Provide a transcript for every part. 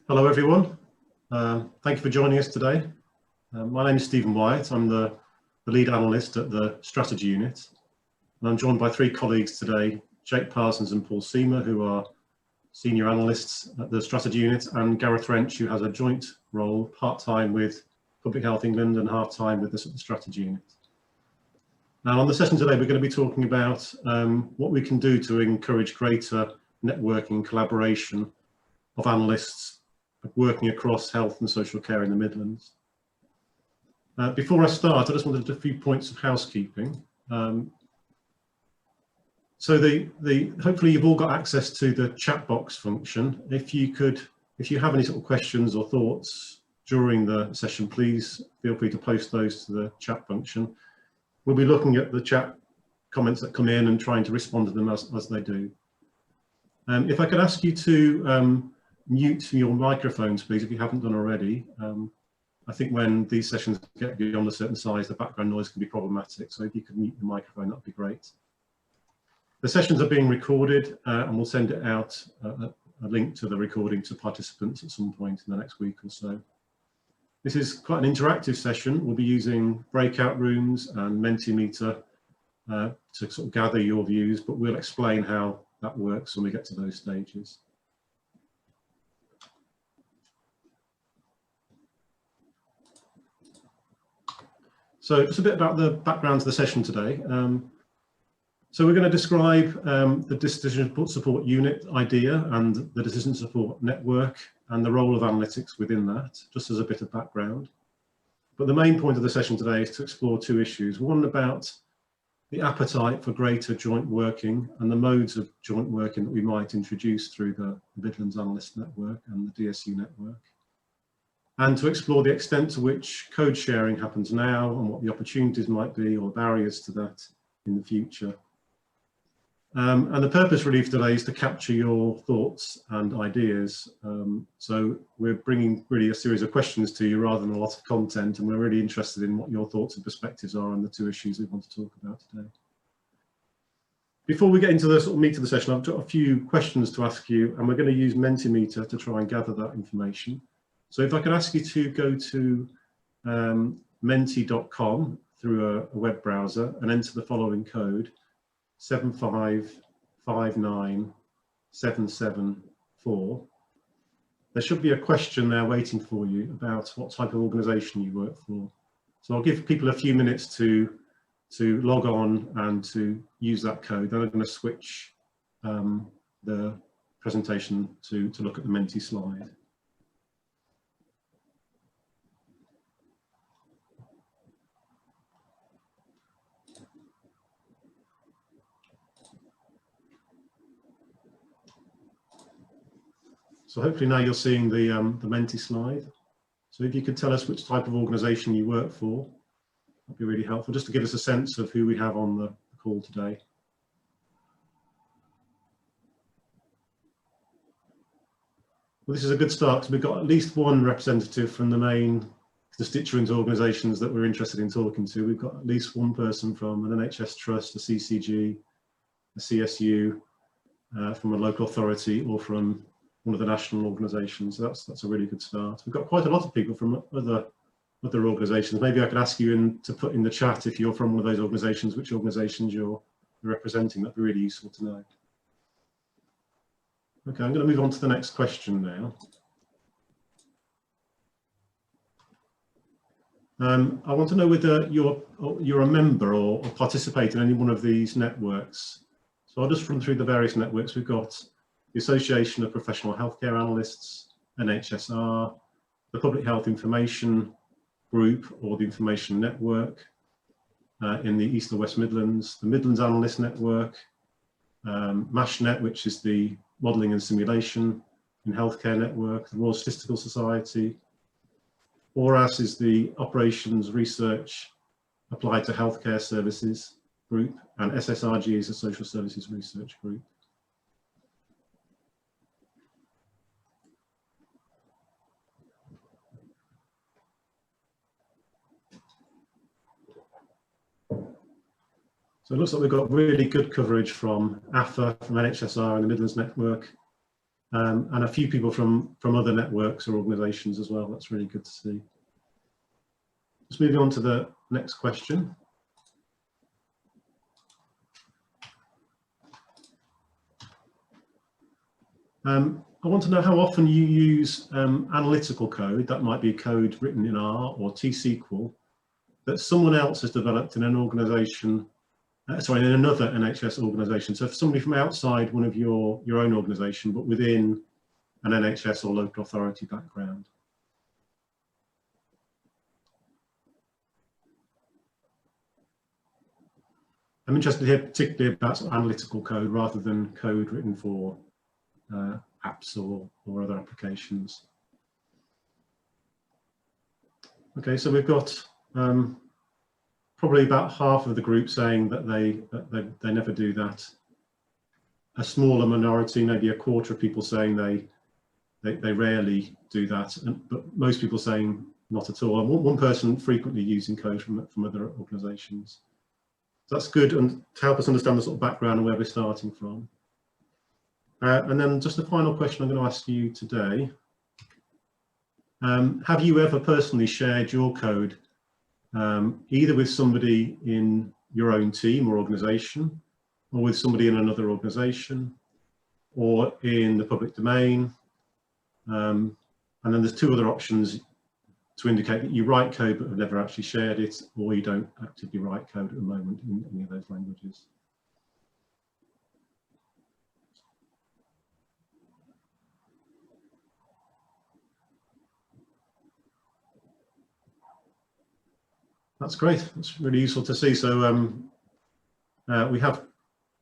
Hello everyone, thank you for joining us today. My name is Stephen Wyatt. I'm the lead analyst at the strategy unit, and I'm joined by three colleagues today, Jake Parsons and Paul Seamer, who are senior analysts at the strategy unit, and Gareth Wrench, who has a joint role part-time with Public Health England and half-time with the strategy unit. Now on the session today we're going to be talking about what we can do to encourage greater networking collaboration of analysts working across health and social care in the Midlands. Before I start, I just wanted a few points of housekeeping. Hopefully you've all got access to the chat box function. If you have any sort of questions or thoughts during the session, please feel free to post those to the chat function. We'll be looking at the chat comments that come in and trying to respond to them as they do. If I could ask you to mute your microphones, please, if you haven't done already. I think when these sessions get beyond a certain size, the background noise can be problematic. So if you could mute your microphone, that'd be great. The sessions are being recorded and we'll send it out, a link to the recording to participants at some point in the next week or so. This is quite an interactive session. We'll be using breakout rooms and Mentimeter to sort of gather your views, but we'll explain how that works when we get to those stages. So just a bit about the background to the session today. So we're going to describe the decision support unit idea and the decision support network and the role of analytics within that, just as a bit of background. But the main point of the session today is to explore two issues. One about the appetite for greater joint working and the modes of joint working that we might introduce through the Midlands Analyst Network and the DSU network. And to explore the extent to which code sharing happens now and what the opportunities might be or barriers to that in the future. And the purpose really for today is to capture your thoughts and ideas. So we're bringing really a series of questions to you rather than a lot of content, and we're really interested in what your thoughts and perspectives are on the two issues we want to talk about today. Before we get into the sort of meat of the session, I've got a few questions to ask you, and we're going to use Mentimeter to try and gather that information. So if I could ask you to go to menti.com through a web browser and enter the following code, 7559774. There should be a question there waiting for you about what type of organisation you work for. So I'll give people a few minutes to log on and to use that code. Then I'm going to switch the presentation to look at the Menti slide. So hopefully now you're seeing the Menti slide. So if you could tell us which type of organisation you work for, that'd be really helpful, just to give us a sense of who we have on the call today. Well, this is a good start because we've got at least one representative from the main constituent organisations that we're interested in talking to. We've got at least one person from an NHS trust, a CCG, a CSU, from a local authority, or from one of the national organisations. So that's a really good start. We've got quite a lot of people from other organisations. Maybe I could ask you to put in the chat if you're from one of those organisations, which organisations you're representing. That'd be really useful to know. Okay, I'm going to move on to the next question now. I want to know whether you're a member or participate in any one of these networks. So I'll just run through the various networks. We've got the Association of Professional Healthcare Analysts, NHSR, the Public Health Information Group or the Information Network in the East or West Midlands, the Midlands Analyst Network, MASHNet, which is the Modelling and Simulation in Healthcare Network, the Royal Statistical Society, ORAS is the Operations Research Applied to Healthcare Services Group, and SSRG is the Social Services Research Group. So it looks like we've got really good coverage from AFA, from NHSR and the Midlands Network, and a few people from other networks or organisations as well. That's really good to see. Just moving on to the next question. I want to know how often you use analytical code, that might be code written in R or T-SQL, that someone else has developed in an organisation, sorry, in another NHS organisation. So if somebody from outside one of your own organisation, but within an NHS or local authority background. I'm interested here particularly about sort of analytical code rather than code written for apps or other applications. Okay, so we've got probably about half of the group saying that they never do that. A smaller minority, maybe a quarter of people saying they rarely do that, but most people saying not at all. And one person frequently using code from other organisations. So that's good, and to help us understand the sort of background and where we're starting from. And then just the final question I'm going to ask you today. Have you ever personally shared your code either with somebody in your own team or organisation, or with somebody in another organisation, or in the public domain? And then there's two other options to indicate that you write code but have never actually shared it, or you don't actively write code at the moment in any of those languages. That's great. That's really useful to see. So we have a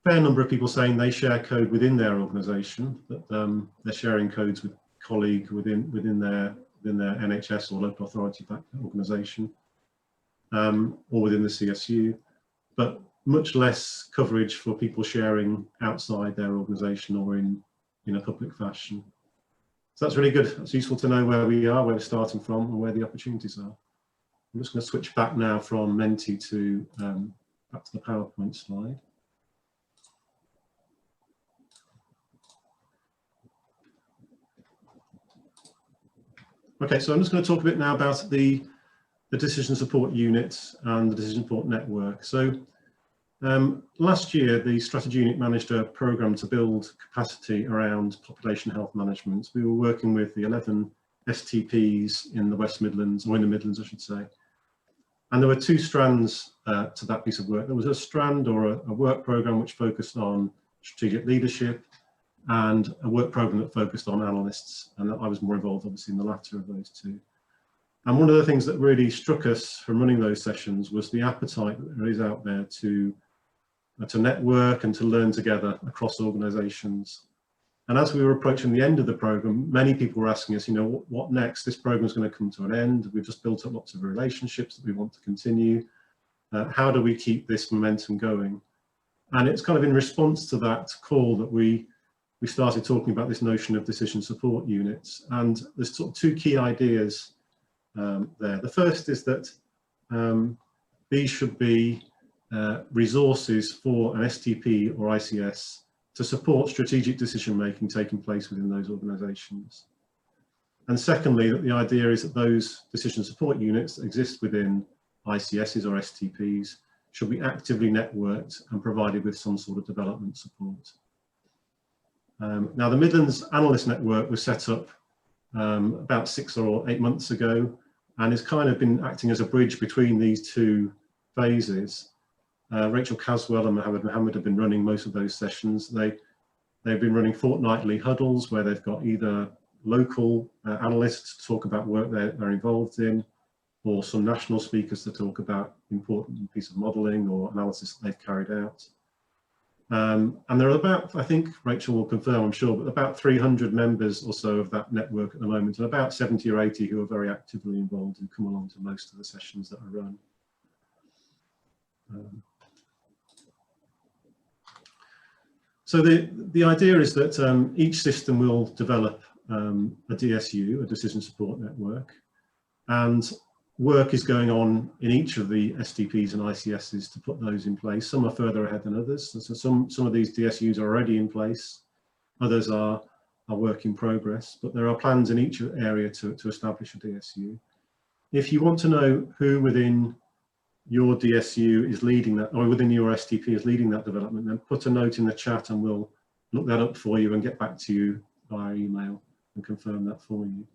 fair number of people saying they share code within their organisation, that they're sharing codes with colleagues within their NHS or local authority organisation, or within the CSU, but much less coverage for people sharing outside their organisation or in a public fashion. So that's really good. It's useful to know where we are, where we're starting from, and where the opportunities are. I'm just going to switch back now from Menti to back to the PowerPoint slide. Okay, so I'm just going to talk a bit now about the decision support units and the decision support network. So last year, the strategy unit managed a programme to build capacity around population health management. We were working with the 11 STPs in the West Midlands, or in the Midlands, I should say. And there were two strands to that piece of work. There was a strand or a work programme which focused on strategic leadership, and a work programme that focused on analysts. And I was more involved, obviously, in the latter of those two. And one of the things that really struck us from running those sessions was the appetite that there is out there to network and to learn together across organisations. And as we were approaching the end of the programme, many people were asking us, you know, what next? This programme is going to come to an end. We've just built up lots of relationships that we want to continue. How do we keep this momentum going? And it's kind of in response to that call that we started talking about this notion of decision support units. And there's sort of two key ideas there. The first is that these should be resources for an STP or ICS to support strategic decision making taking place within those organisations. And secondly, that the idea is that those decision support units that exist within ICSs or STPs should be actively networked and provided with some sort of development support. Now, the Midlands Analyst Network was set up about 6 or 8 months ago, and has kind of been acting as a bridge between these two phases. Rachel Caswell and Mohammed have been running most of those sessions. They've been running fortnightly huddles where they've got either local analysts to talk about work they're involved in, or some national speakers to talk about important piece of modelling or analysis that they've carried out. And there are about, I think Rachel will confirm, I'm sure, but about 300 members or so of that network at the moment, and about 70 or 80 who are very actively involved and come along to most of the sessions that are run. So the idea is that each system will develop a DSU, a decision support network, and work is going on in each of the STPs and ICSs to put those in place. Some are further ahead than others. So some of these DSUs are already in place. Others are work in progress, but there are plans in each area to establish a DSU. If you want to know who within your DSU is leading that, or within your STP is leading that development, then put a note in the chat and we'll look that up for you and get back to you via email and confirm that for you.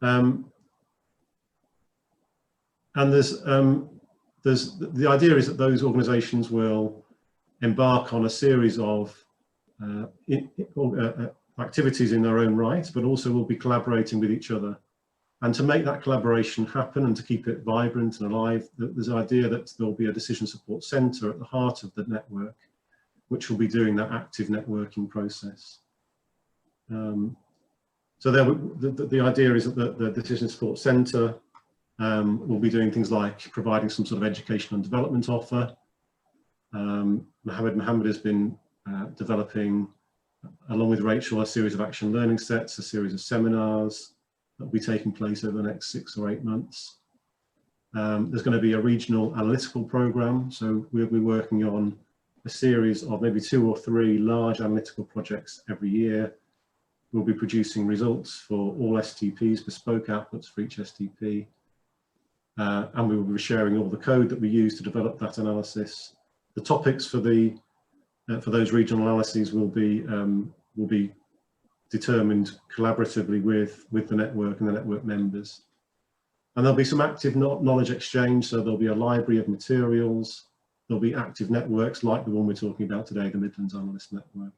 And the idea is that those organisations will embark on a series of activities in their own right, but also will be collaborating with each other. And to make that collaboration happen and to keep it vibrant and alive, there's an idea that there'll be a decision support centre at the heart of the network, which will be doing that active networking process. So the idea is that the decision support centre will be doing things like providing some sort of education and development offer. Mohammed has been developing, along with Rachel, a series of action learning sets, a series of seminars that will be taking place over the next 6 or 8 months. There's going to be a regional analytical programme, so we'll be working on a series of maybe 2 or 3 large analytical projects every year. We'll be producing results for all STPs, bespoke outputs for each STP, and we will be sharing all the code that we use to develop that analysis. The topics for those regional analyses will be determined collaboratively with the network and the network members. And there'll be some active knowledge exchange, so there'll be a library of materials, there'll be active networks like the one we're talking about today, the Midlands Analyst Network.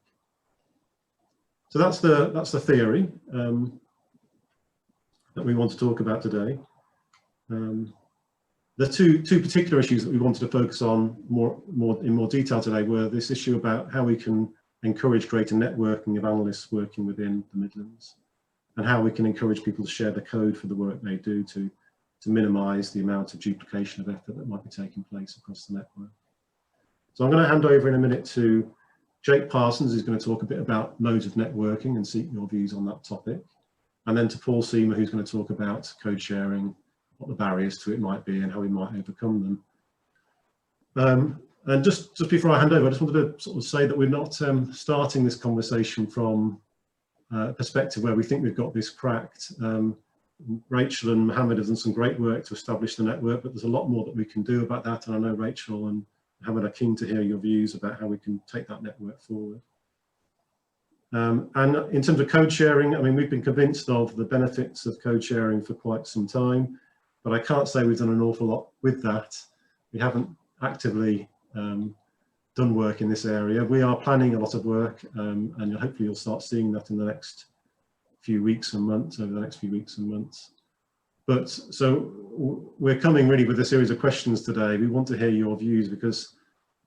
So that's the theory that we want to talk about today. The two particular issues that we wanted to focus on in more detail today were this issue about how we can encourage greater networking of analysts working within the Midlands, and how we can encourage people to share the code for the work they do to minimise the amount of duplication of effort that might be taking place across the network. So I'm going to hand over in a minute to Jake Parsons, who's going to talk a bit about modes of networking and seek your views on that topic, and then to Paul Seamer, who's going to talk about code sharing, what the barriers to it might be and how we might overcome them. And just before I hand over, I just wanted to sort of say that we're not starting this conversation from a perspective where we think we've got this cracked. Rachel and Mohammed have done some great work to establish the network, but there's a lot more that we can do about that. And I know Rachel and Mohammed are keen to hear your views about how we can take that network forward. And in terms of code sharing, I mean, we've been convinced of the benefits of code sharing for quite some time, but I can't say we've done an awful lot with that. We haven't actively done work in this area. We are planning a lot of work, and hopefully you'll start seeing that in the next few weeks and months, over the next few weeks and months. But so we're coming really with a series of questions today. We want to hear your views because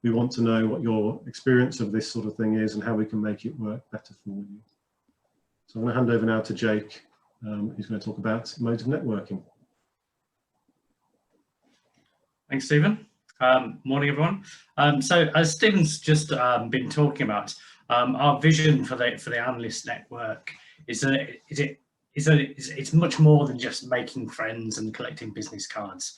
we want to know what your experience of this sort of thing is and how we can make it work better for you. So I'm going to hand over now to Jake, who's going to talk about modes of networking. Thanks, Stephen. Morning, everyone. So as Stephen's just been talking about, our vision for the Analyst Network is it's much more than just making friends and collecting business cards.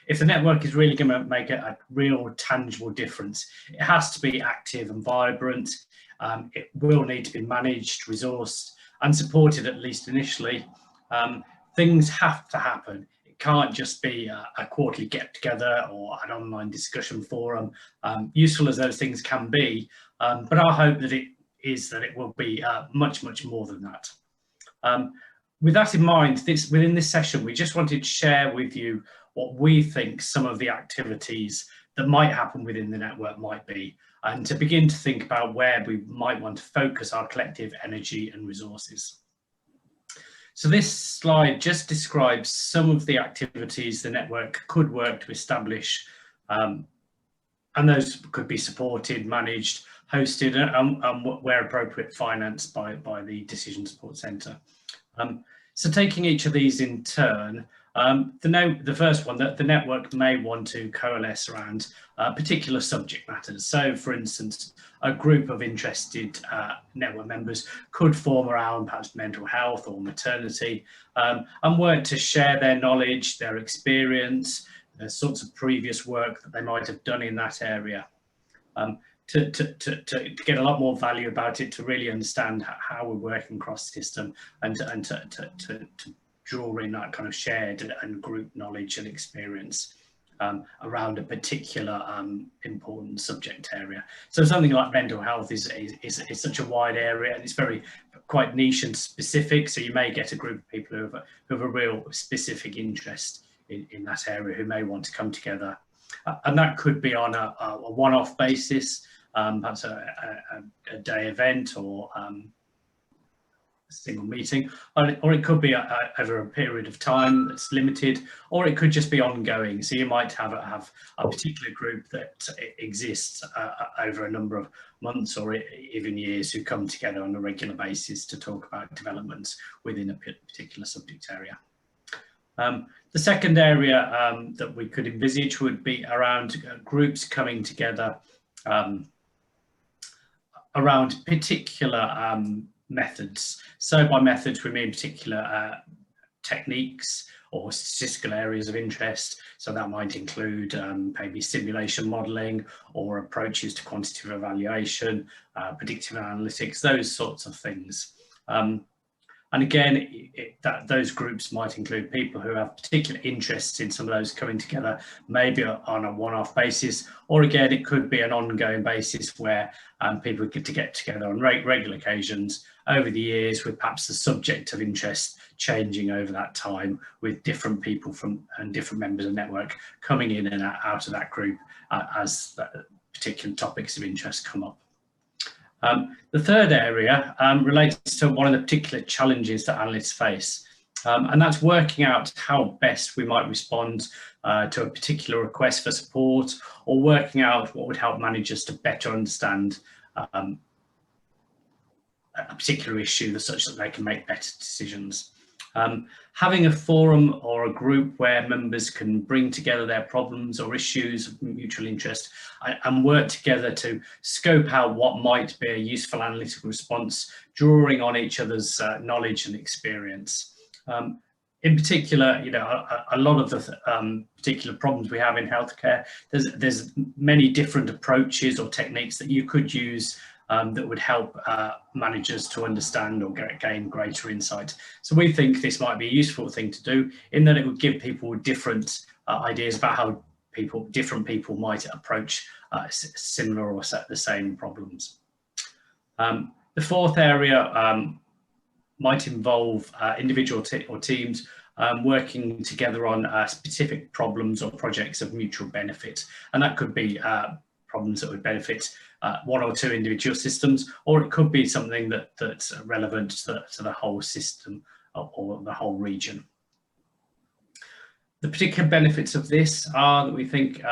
If the network is really going to make a real tangible difference, it has to be active and vibrant. It will need to be managed, resourced and supported, at least initially. Things have to happen. It can't just be a quarterly get together or an online discussion forum, useful as those things can be. But our hope that it will be much, much more than that. With that in mind, within this session, we just wanted to share with you what we think some of the activities that might happen within the network might be, and to begin to think about where we might want to focus our collective energy and resources. So this slide just describes some of the activities the network could work to establish, and those could be supported, managed, hosted, and where appropriate, financed by the Decision Support Centre. So taking each of these in turn, the first one, that the network may want to coalesce around particular subject matters. So for instance, a group of interested network members could form around perhaps mental health or maternity, and work to share their knowledge, their experience, the sorts of previous work that they might have done in that area. to get a lot more value about it, to really understand how we're working across the system, and to draw in that kind of shared and group knowledge and experience around a particular important subject area. So something like mental health is such a wide area, and it's quite niche and specific. So you may get a group of people who have a real specific interest in that area, who may want to come together, and that could be on a one-off basis, perhaps a day event, or a single meeting, or it could be over a period of time that's limited, or it could just be ongoing. So you might have a particular group that exists over a number of months or even years, who come together on a regular basis to talk about developments within a particular subject area. The second area that we could envisage would be around groups coming together around particular methods. So by methods, we mean particular techniques or statistical areas of interest. So that might include maybe simulation modelling, or approaches to quantitative evaluation, predictive analytics, those sorts of things. And again, those groups might include people who have particular interests in some of those coming together, maybe on a one-off basis, or again, it could be an ongoing basis where people get together on regular occasions over the years, with perhaps the subject of interest changing over that time, with different people and different members of the network coming in and out of that group as particular topics of interest come up. The third area relates to one of the particular challenges that analysts face, and that's working out how best we might respond to a particular request for support, or working out what would help managers to better understand a particular issue, such that they can make better decisions. Having a forum or a group where members can bring together their problems or issues of mutual interest and work together to scope out what might be a useful analytical response, drawing on each other's knowledge and experience. In particular, a lot of the particular problems we have in healthcare, there's many different approaches or techniques that you could use that would help managers to understand or gain greater insight. So we think this might be a useful thing to do, in that it would give people different ideas about how different people might approach similar or the same problems. The fourth area might involve individual or teams working together on specific problems or projects of mutual benefit, and that could be problems that would benefit one or two individual systems, or it could be something that's relevant to the whole system or the whole region. The particular benefits of this are that we think,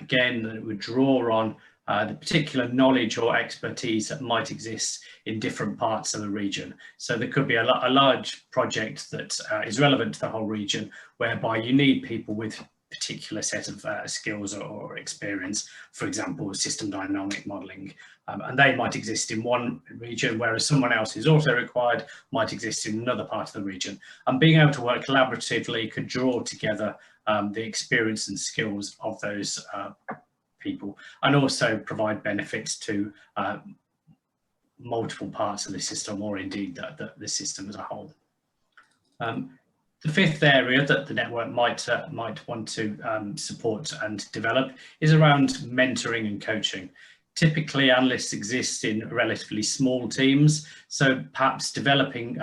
again, that it would draw on the particular knowledge or expertise that might exist in different parts of the region. So there could be a large project that is relevant to the whole region, whereby you need people with particular set of skills or experience, for example, system dynamic modelling, and they might exist in one region, whereas someone else who's also required might exist in another part of the region. And being able to work collaboratively could draw together the experience and skills of those people, and also provide benefits to multiple parts of the system, or indeed the system as a whole. The fifth area that the network might want to support and develop is around mentoring and coaching. Typically, analysts exist in relatively small teams, so perhaps developing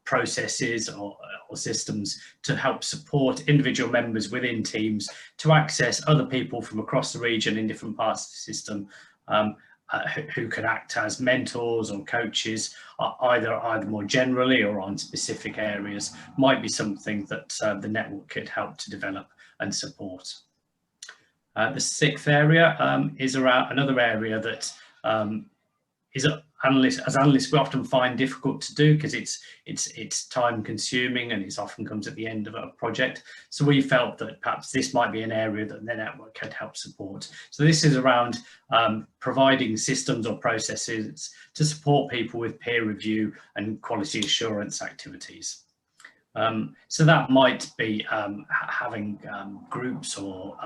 processes or systems to help support individual members within teams to access other people from across the region in different parts of the system, who can act as mentors or coaches, either more generally or on specific areas, might be something that the network could help to develop and support. The sixth area is around another area that as analysts we often find difficult to do, because it's time consuming and it often comes at the end of a project. So we felt that perhaps this might be an area that the network could help support. So this is around providing systems or processes to support people with peer review and quality assurance activities. So that might be having groups or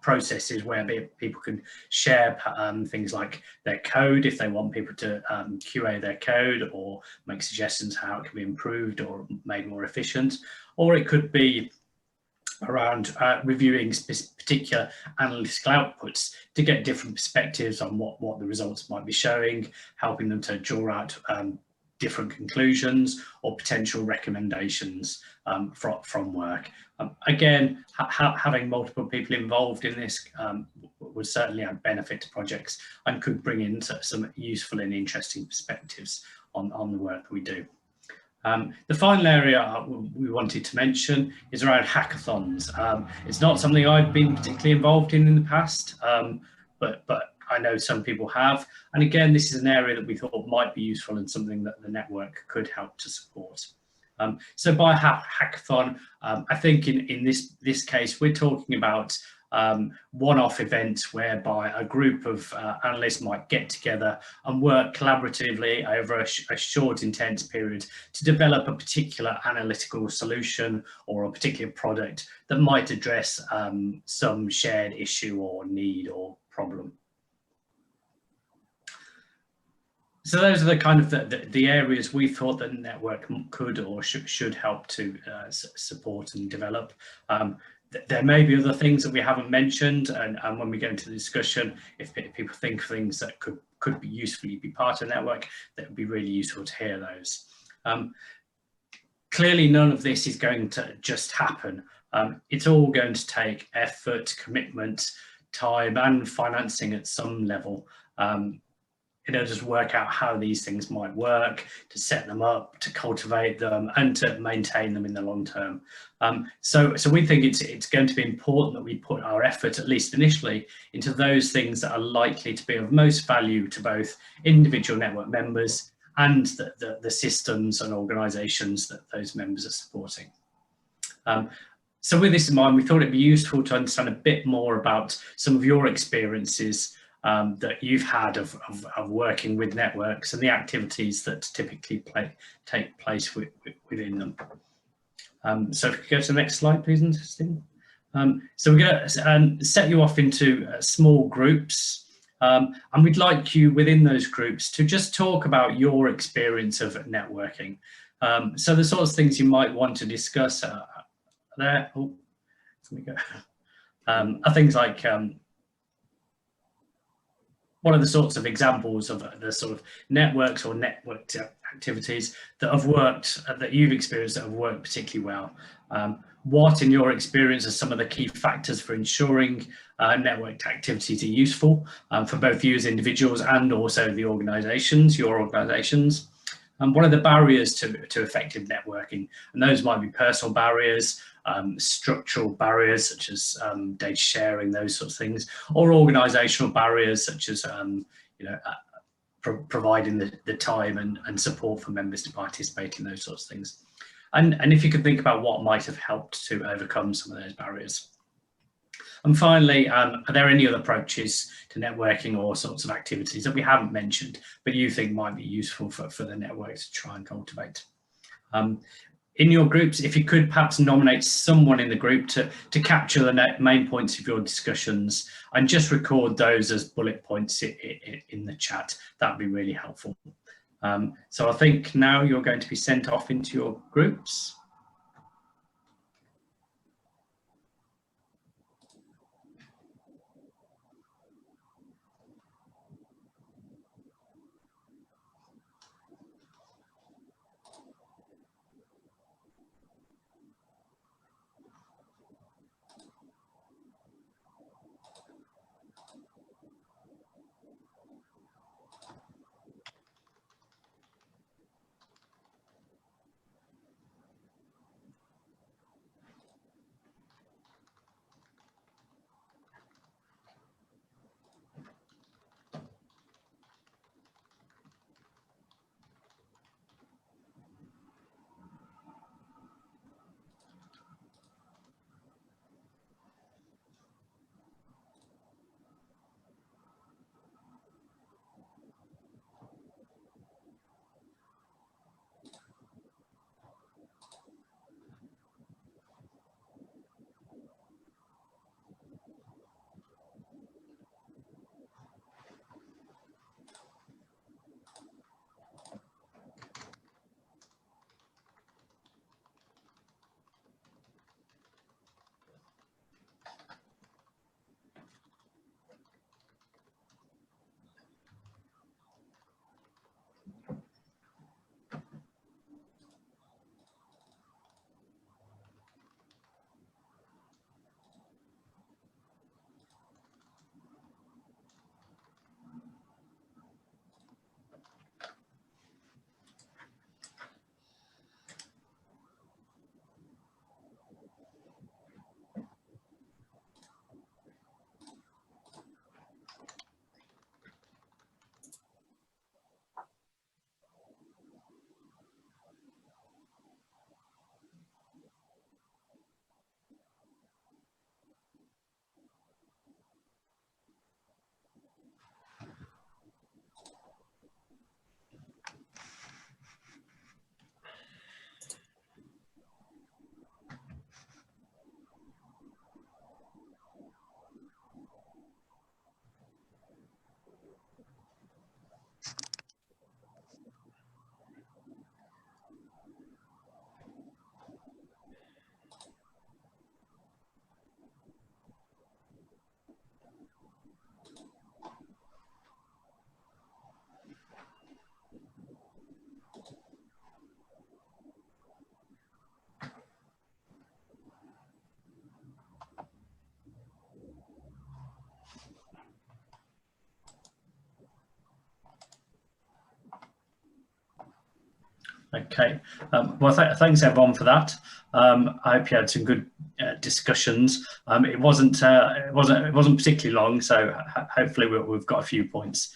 processes where people can share things like their code if they want people to QA their code or make suggestions how it can be improved or made more efficient. Or it could be around reviewing particular analytical outputs to get different perspectives on what the results might be showing, helping them to draw out different conclusions or potential recommendations from work. Again, having multiple people involved in this would certainly add benefit to projects and could bring in some useful and interesting perspectives on the work that we do. The final area we wanted to mention is around hackathons. It's not something I've been particularly involved in the past, but I know some people have. And again, this is an area that we thought might be useful and something that the network could help to support. So by hackathon, I think in this case, we're talking about one-off events whereby a group of analysts might get together and work collaboratively over a short, intense period to develop a particular analytical solution or a particular product that might address some shared issue or need or problem. So those are the kind of the areas we thought the network could or should help to support and develop. There may be other things that we haven't mentioned, and when we go into the discussion, if people think of things that could be usefully be part of the network, that would be really useful to hear those. Clearly, none of this is going to just happen. It's all going to take effort, commitment, time, and financing at some level. In order to work out how these things might work, to set them up, to cultivate them, and to maintain them in the long term. So we think it's going to be important that we put our effort, at least initially, into those things that are likely to be of most value to both individual network members and the systems and organisations that those members are supporting. So with this in mind, we thought it'd be useful to understand a bit more about some of your experiences that you've had of working with networks and the activities that typically take place within them. So if we could go to the next slide, please, Stephen. So we're going to set you off into small groups, and we'd like you within those groups to just talk about your experience of networking. So the sorts of things you might want to discuss there. Oh, let me go. Are things like what are the sorts of examples of the sort of networks or networked activities that have worked, that you've experienced that have worked particularly well? What, in your experience, are some of the key factors for ensuring networked activities are useful for both you as individuals and also the organisations, your organisations? And what are the barriers to effective networking? And those might be personal barriers, structural barriers such as data sharing, those sorts of things, or organisational barriers such as providing the time and support for members to participate in those sorts of things. And if you could think about what might have helped to overcome some of those barriers. And finally, are there any other approaches to networking or sorts of activities that we haven't mentioned, but you think might be useful for the network to try and cultivate? In your groups, if you could perhaps nominate someone in the group to capture the main points of your discussions and just record those as bullet points in the chat, that would be really helpful. So I think now you're going to be sent off into your groups. Okay, well, thanks everyone for that. I hope you had some good discussions. It wasn't particularly long, so hopefully we've got a few points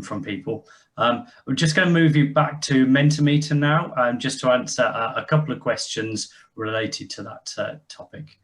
from people. We're just going to move you back to Mentimeter now, just to answer a couple of questions related to that topic.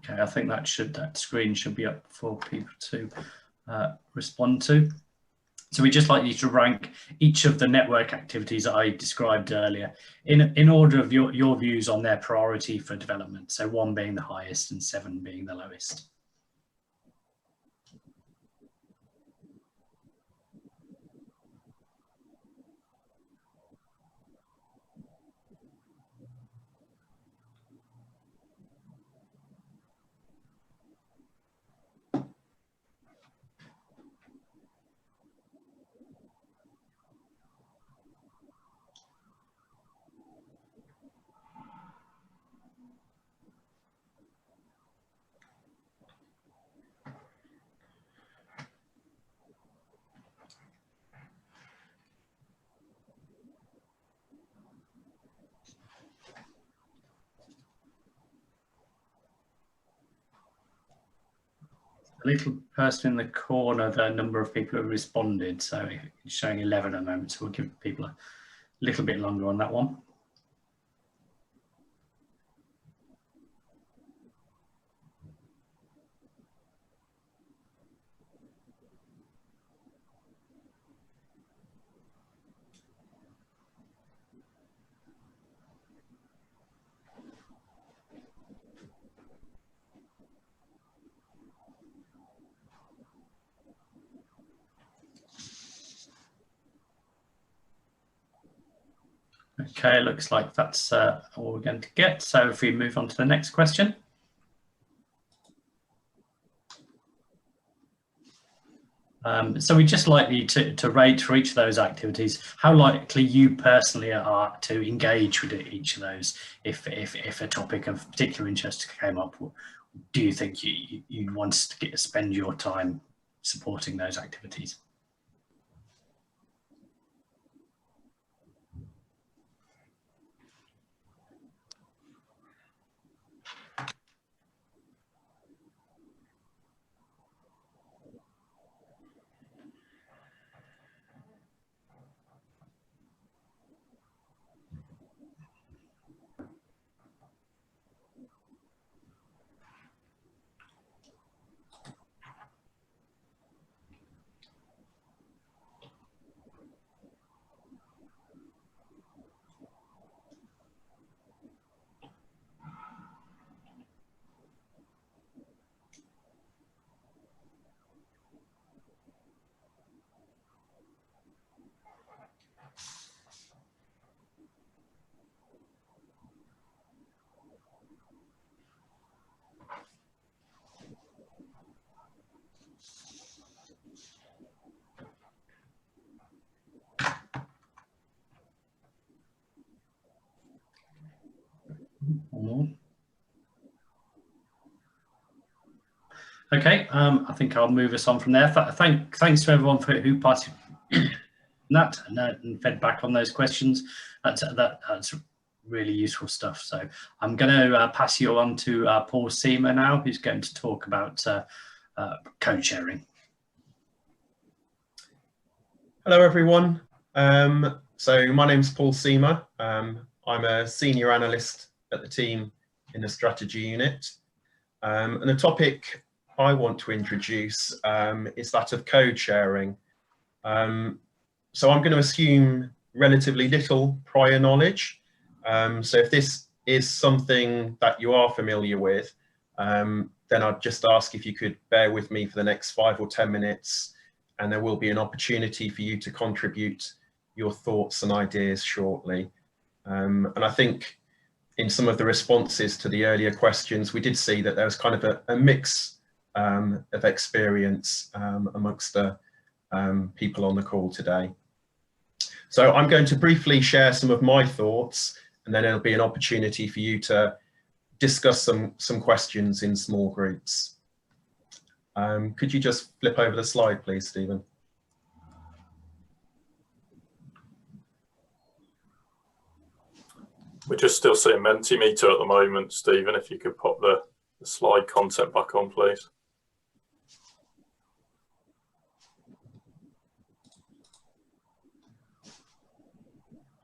Okay, I think that screen should be up for people to respond to. So we'd just like you to rank each of the network activities that I described earlier in order of your views on their priority for development. So 1 being the highest and 7 being the lowest. A little person in the corner, the number of people who responded, so it's showing 11 at the moment, so we'll give people a little bit longer on that one. Okay, looks like that's all we're going to get. So if we move on to the next question. So we'd just like you to rate for each of those activities how likely you personally are to engage with each of those. If a topic of particular interest came up, do you think you'd want to spend your time supporting those activities? Okay, I think I'll move us on from there. Thanks to everyone who participated in that and fed back on those questions. That's really useful stuff. So I'm going to pass you on to Paul Seamer now, who's going to talk about code sharing. Hello, everyone. So my name's Paul Seamer. I'm a senior analyst at the team in the strategy unit. And the topic I want to introduce is that of code sharing. So I'm going to assume relatively little prior knowledge. So if this is something that you are familiar with, then I'd just ask if you could bear with me for the next 5 or 10 minutes, and there will be an opportunity for you to contribute your thoughts and ideas shortly. And I think in some of the responses to the earlier questions, we did see that there was kind of a mix of experience amongst the people on the call today. So I'm going to briefly share some of my thoughts, and then there'll be an opportunity for you to discuss some questions in small groups. Could you just flip over the slide, please, Stephen? We're just still seeing Mentimeter at the moment, Stephen. If you could pop the slide content back on, please.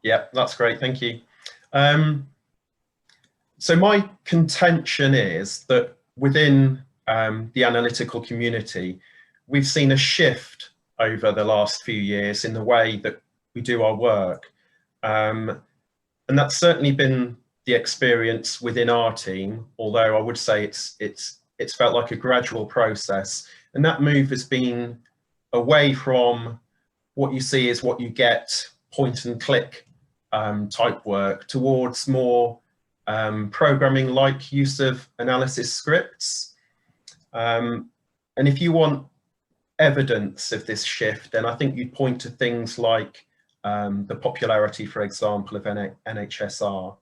Yeah, that's great. Thank you. So my contention is that within the analytical community, we've seen a shift over the last few years in the way that we do our work. And that's certainly been the experience within our team, although I would say it's felt like a gradual process. And that move has been away from what you see is what you get, point and click type work, towards more programming-like use of analysis scripts. And if you want evidence of this shift, then I think you'd point to things like the popularity, for example, of NHSR.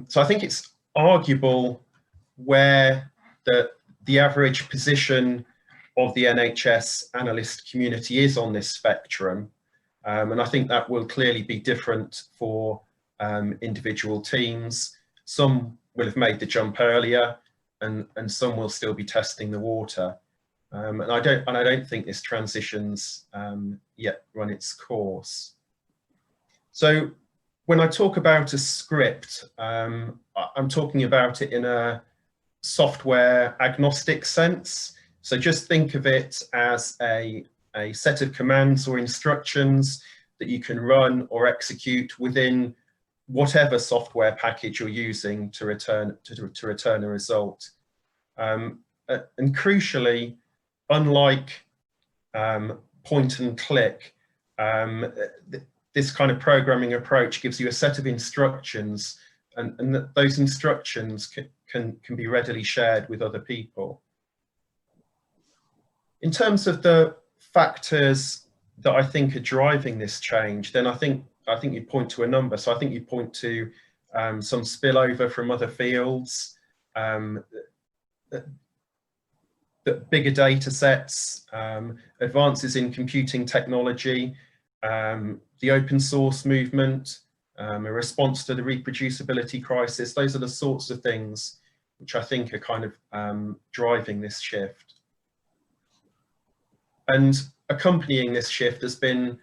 So I think it's arguable where the average position of the NHS analyst community is on this spectrum. And I think that will clearly be different for individual teams. Some will have made the jump earlier, and some will still be testing the water. And I don't think this transition's yet run its course. So when I talk about a script, I'm talking about it in a software agnostic sense. So just think of it as a set of commands or instructions that you can run or execute within whatever software package you're using to return a result. And crucially, unlike point and click, this kind of programming approach gives you a set of instructions, and those instructions can be readily shared with other people. In terms of the factors that I think are driving this change, then I think you'd point to a number. So I think you'd point to some spillover from other fields, bigger data sets, advances in computing technology, the open source movement, a response to the reproducibility crisis. Those are the sorts of things which I think are kind of driving this shift. And accompanying this shift has been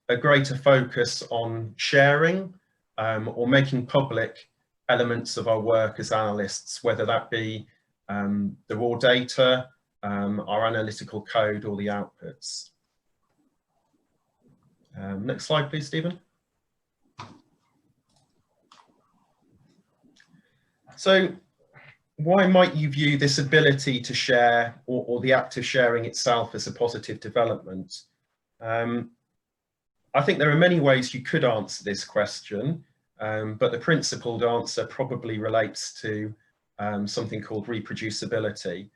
a greater focus on sharing or making public elements of our work as analysts, whether that be the raw data, our analytical code, or the outputs. Next slide, please, Stephen. So why might you view this ability to share or the act of sharing itself as a positive development? I think there are many ways you could answer this question, but the principled answer probably relates to something called reproducibility.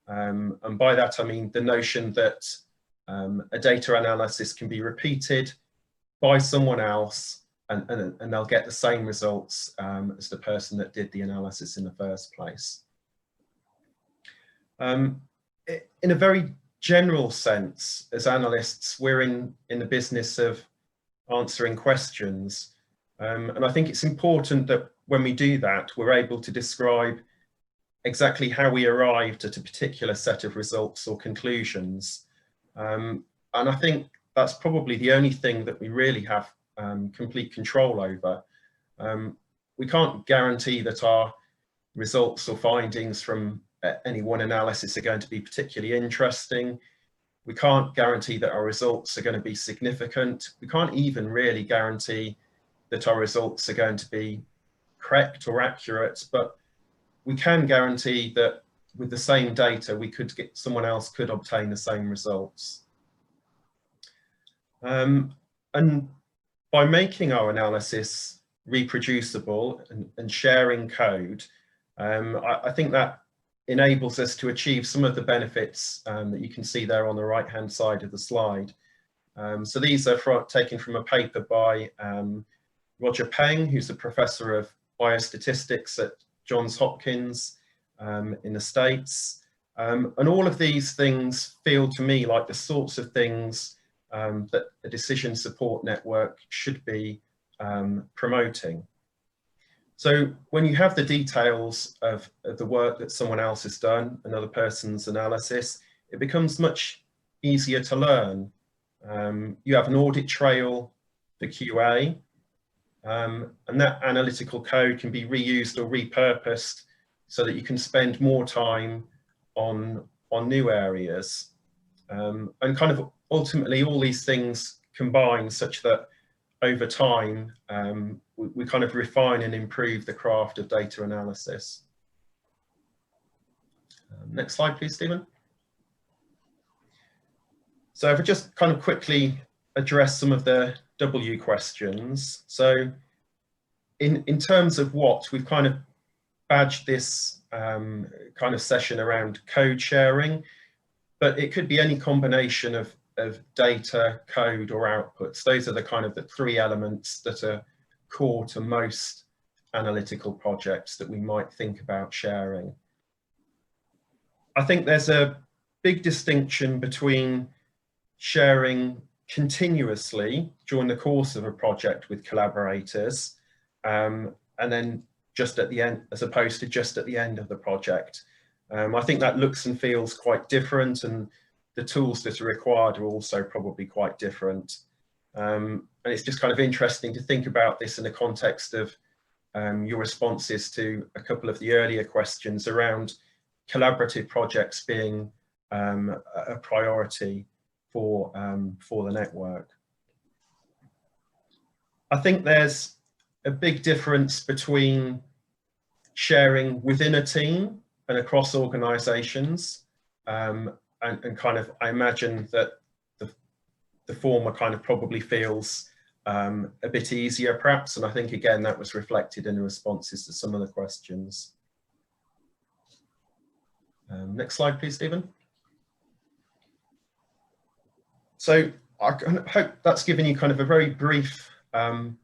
And by that, I mean the notion that a data analysis can be repeated by someone else, and they'll get the same results as the person that did the analysis in the first place. In a very general sense, as analysts, we're in the business of answering questions. And I think it's important that when we do that, we're able to describe exactly how we arrived at a particular set of results or conclusions. And I think that's probably the only thing that we really have complete control over. We can't guarantee that our results or findings from any one analysis are going to be particularly interesting. We can't guarantee that our results are going to be significant. We can't even really guarantee that our results are going to be correct or accurate, but we can guarantee that with the same data, someone else could obtain the same results. And by making our analysis reproducible and sharing code, I think that enables us to achieve some of the benefits that you can see there on the right hand side of the slide. So these are taken from a paper by Roger Peng, who's a professor of biostatistics at Johns Hopkins in the States. And all of these things feel to me like the sorts of things that a decision support network should be promoting. So when you have the details of the work that someone else has done, another person's analysis, it becomes much easier to learn. You have an audit trail for QA, and that analytical code can be reused or repurposed so that you can spend more time on new areas. And kind of ultimately all these things combine such that over time, we kind of refine and improve the craft of data analysis. Next slide, please, Stephen. So if I just kind of quickly address some of the W questions. So in terms of what, we've kind of badged this kind of session around code sharing, but it could be any combination of data, code, or outputs. Those are the kind of the three elements that are core to most analytical projects that we might think about sharing. I think there's a big distinction between sharing continuously during the course of a project with collaborators, and then just at the end, as opposed to just at the end of the project. I think that looks and feels quite different, and the tools that are required are also probably quite different. And it's just kind of interesting to think about this in the context of your responses to a couple of the earlier questions around collaborative projects being a priority for the network. I think there's a big difference between sharing within a team and across organizations. And kind of, I imagine that the former kind of probably feels a bit easier perhaps. And I think again, that was reflected in the responses to some of the questions. Next slide, please, Stephen. So I hope that's given you kind of a very brief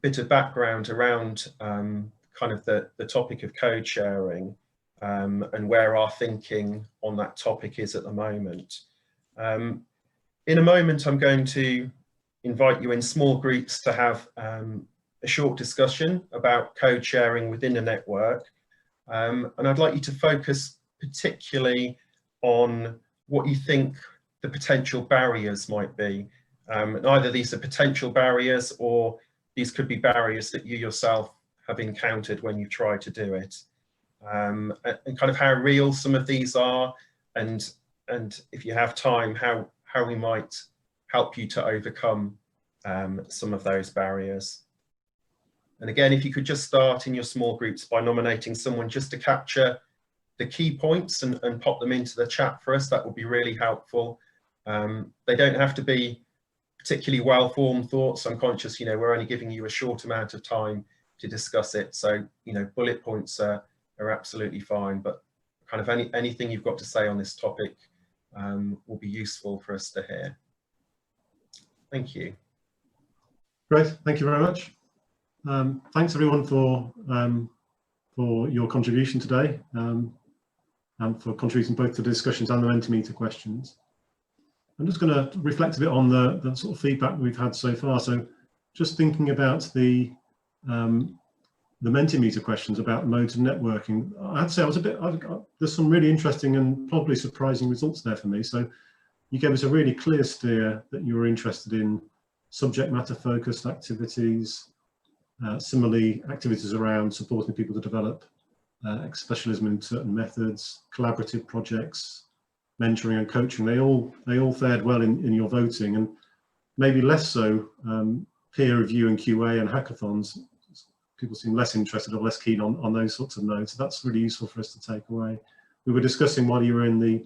bit of background around kind of the topic of code sharing. And where our thinking on that topic is at the moment. In a moment, I'm going to invite you in small groups to have a short discussion about code sharing within the network. And I'd like you to focus particularly on what you think the potential barriers might be. And either these are potential barriers or these could be barriers that you yourself have encountered when you try to do it. And kind of how real some of these are, and if you have time, how we might help you to overcome some of those barriers. And again, if you could just start in your small groups by nominating someone just to capture the key points and pop them into the chat for us, that would be really helpful. They don't have to be particularly well-formed thoughts. I'm conscious, you know, we're only giving you a short amount of time to discuss it. So, you know, bullet points are absolutely fine, but kind of anything you've got to say on this topic will be useful for us to hear. Thank you. Great, thank you very much. Thanks everyone for your contribution today and for contributing both to the discussions and the Mentimeter questions. I'm just going to reflect a bit on the sort of feedback we've had so far. So just thinking about the Mentimeter questions about modes of networking, I have to say there's some really interesting and probably surprising results there for me. So you gave us a really clear steer that you were interested in subject matter focused activities, similarly activities around supporting people to develop specialism in certain methods, collaborative projects, mentoring and coaching. They all fared well in your voting, and maybe less so peer review and QA and hackathons. People seem less interested or less keen on those sorts of nodes. So that's really useful for us to take away. We were discussing while you were in the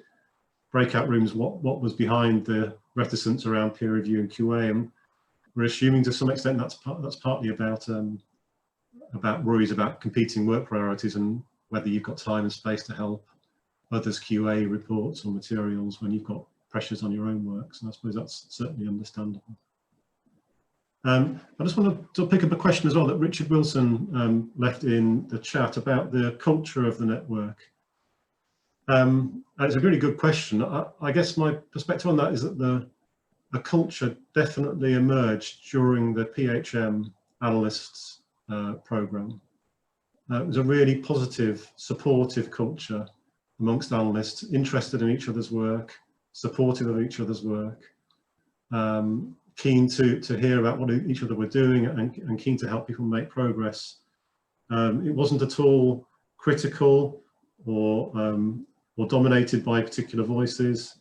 breakout rooms what was behind the reticence around peer review and QA, and we're assuming to some extent that's partly about about worries about competing work priorities and whether you've got time and space to help others QA reports or materials when you've got pressures on your own work. So I suppose that's certainly understandable. I just want to pick up a question as well that Richard Wilson left in the chat about the culture of the network. And it's a really good question. I guess my perspective on that is that a culture definitely emerged during the PHM Analysts program. It was a really positive, supportive culture amongst analysts, interested in each other's work, supportive of each other's work, keen to hear about what each other were doing and keen to help people make progress. It wasn't at all critical or dominated by particular voices.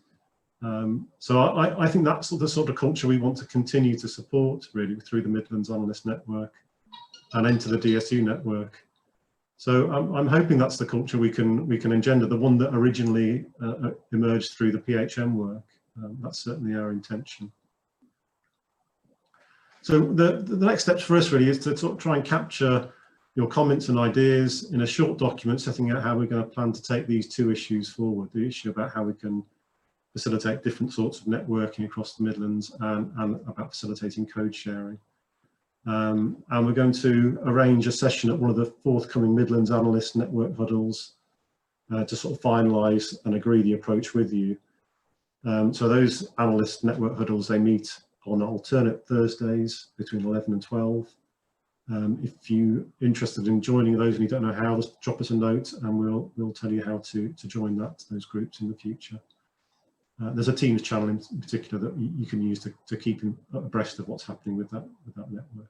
So I think that's the sort of culture we want to continue to support really through the Midlands Analyst Network and into the DSU network. So I'm hoping that's the culture we can engender, the one that originally emerged through the PHM work. That's certainly our intention. So the next steps for us really is to sort of try and capture your comments and ideas in a short document, setting out how we're going to plan to take these two issues forward. The issue about how we can facilitate different sorts of networking across the Midlands and about facilitating code sharing. And we're going to arrange a session at one of the forthcoming Midlands Analyst Network huddles to sort of finalise and agree the approach with you. So those Analyst Network huddles, they meet on alternate Thursdays between 11 and 12. If you're interested in joining those and you don't know how, just drop us a note and we'll tell you how to join those groups in the future. There's a Teams channel in particular that you can use to keep abreast of what's happening with that network.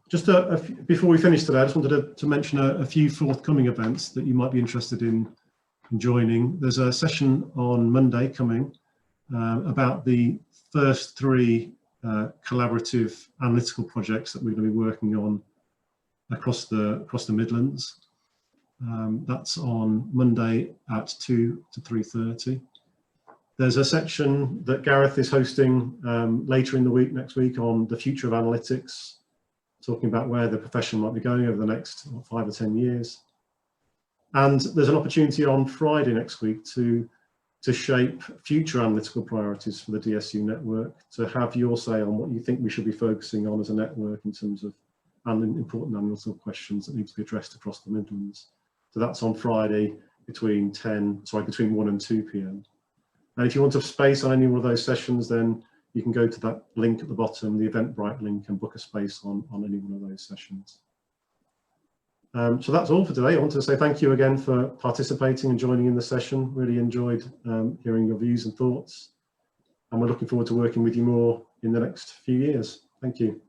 Just before we finish today, I just wanted to mention a few forthcoming events that you might be interested in joining. There's a session on Monday coming about the first 3 collaborative analytical projects that we're going to be working on across the Midlands. That's on Monday at 2 to 3:30. There's a section that Gareth is hosting later in the week, next week, on the future of analytics, talking about where the profession might be going over the next 5 or 10 years. And there's an opportunity on Friday next week to shape future analytical priorities for the DSU network, to have your say on what you think we should be focusing on as a network in terms of important analytical questions that need to be addressed across the Midlands. So that's on Friday between 1 and 2 p.m. And if you want a space on any one of those sessions, then you can go to that link at the bottom, the Eventbrite link, and book a space on any one of those sessions. So that's all for today. I want to say thank you again for participating and joining in the session. Really enjoyed hearing your views and thoughts. And we're looking forward to working with you more in the next few years. Thank you.